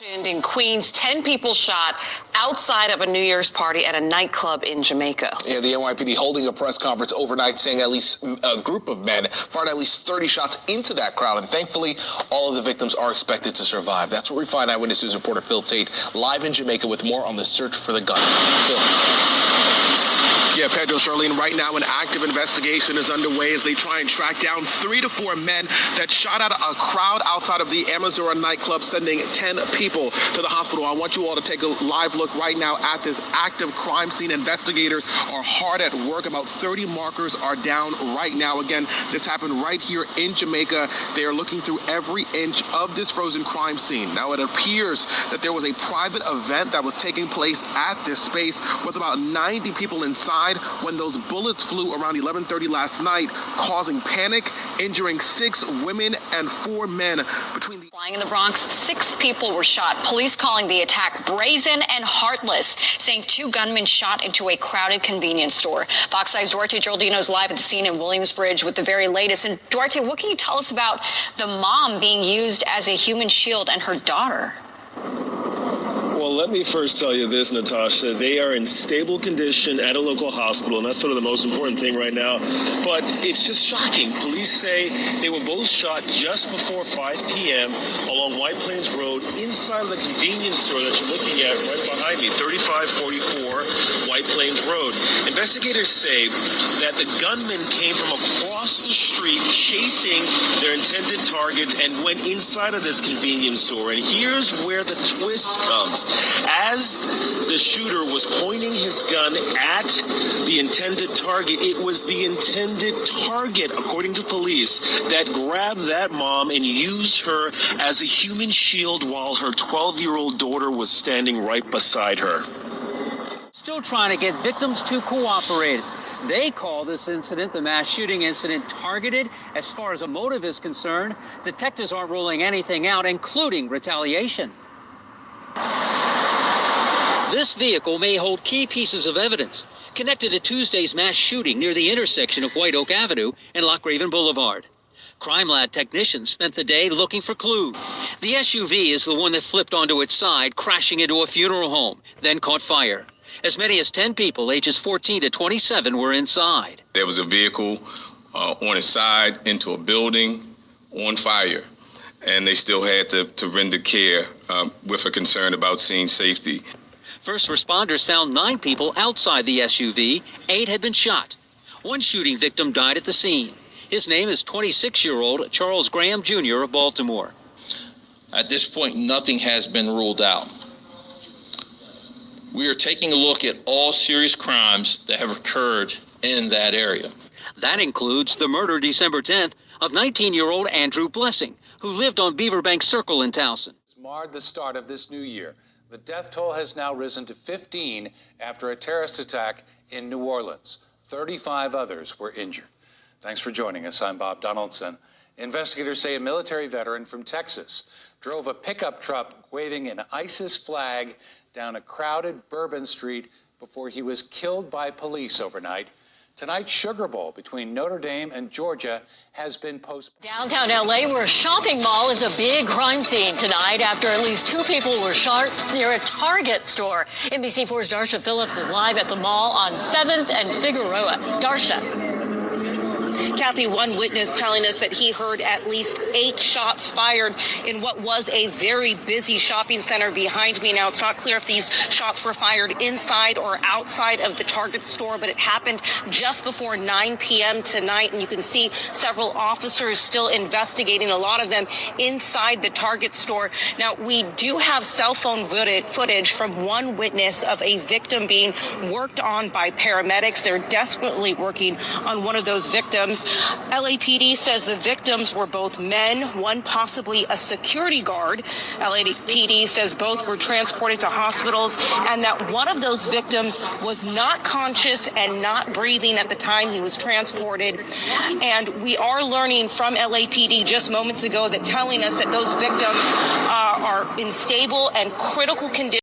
In Queens, 10 people shot outside of a New Year's party at a nightclub in Jamaica. Yeah, the NYPD holding a press conference overnight saying at least a group of men fired at least 30 shots into that crowd, and thankfully all of the victims are expected to survive. That's where we find Eyewitness News reporter Phil Tate live in Jamaica with more on the search for the gun. Phil. Yeah, Pedro, Charlene, right now an active investigation is underway as they try and track down 3 to 4 men that shot at a crowd outside of the Amazura nightclub, sending 10 people to the hospital. I want you all to take a live look right now at this active crime scene. Investigators are hard at work. About 30 markers are down right now. Again, this happened right here in Jamaica. They are looking through every inch of this frozen crime scene. Now, it appears that there was a private event that was taking place at this space with about 90 people inside when those bullets flew around 11:30 last night, causing panic, injuring 6 women and 4 men. Flying in the Bronx, 6 people were shot. Police calling the attack brazen and heartless, saying 2 gunmen shot into a crowded convenience store. Fox 5's Duarte Geraldino is live at the scene in Williamsbridge with the very latest. And Duarte, what can you tell us about the mom being used as a human shield and her daughter? Well, let me first tell you this, Natasha. They are in stable condition at a local hospital, and that's sort of the most important thing right now. But it's just shocking. Police say they were both shot just before 5 p.m. along White Plains Road inside of the convenience store that you're looking at right behind me, 3544 White Plains Road. Investigators say that the gunman came from across the street chasing their intended targets and went inside of this convenience store. And here's where the twist comes. As the shooter was pointing his gun at the intended target, it was the intended target, according to police, that grabbed that mom and used her as a human shield while her 12-year-old daughter was standing right beside her. Still trying to get victims to cooperate. They call this incident, the mass shooting incident, targeted. As far as a motive is concerned, detectives aren't ruling anything out, including retaliation. This vehicle may hold key pieces of evidence connected to Tuesday's mass shooting near the intersection of White Oak Avenue and Lochraven Boulevard. Crime lab technicians spent the day looking for clues. The SUV is the one that flipped onto its side, crashing into a funeral home, then caught fire. As many as 10 people, ages 14 to 27, were inside. There was a vehicle on its side into a building on fire, and they still had to render care with a concern about scene safety. First responders found 9 people outside the SUV. 8 had been shot. One shooting victim died at the scene. His name is 26-year-old Charles Graham Jr. of Baltimore. At this point, nothing has been ruled out. We are taking a look at all serious crimes that have occurred in that area. That includes the murder December 10th of 19-year-old Andrew Blessing, who lived on Beaverbank Circle in Towson. Marred the start of this new year. The death toll has now risen to 15 after a terrorist attack in New Orleans. 35 others were injured. Thanks for joining us. I'm Bob Donaldson. Investigators say a military veteran from Texas drove a pickup truck waving an ISIS flag down a crowded Bourbon Street before he was killed by police overnight. Tonight's Sugar Bowl between Notre Dame and Georgia has been postponed. Downtown L.A., where a shopping mall is a big crime scene tonight after at least 2 people were shot near a Target store. NBC4's Darsha Phillips is live at the mall on 7th and Figueroa. Darsha. Kathy, one witness telling us that he heard at least 8 shots fired in what was a very busy shopping center behind me. Now, it's not clear if these shots were fired inside or outside of the Target store, but it happened just before 9 p.m. tonight, and you can see several officers still investigating, a lot of them inside the Target store. Now, we do have cell phone footage from one witness of a victim being worked on by paramedics. They're desperately working on one of those victims. LAPD says the victims were both men, one possibly a security guard. LAPD says both were transported to hospitals and that one of those victims was not conscious and not breathing at the time he was transported. And we are learning from LAPD just moments ago that telling us that those victims are in stable and critical condition.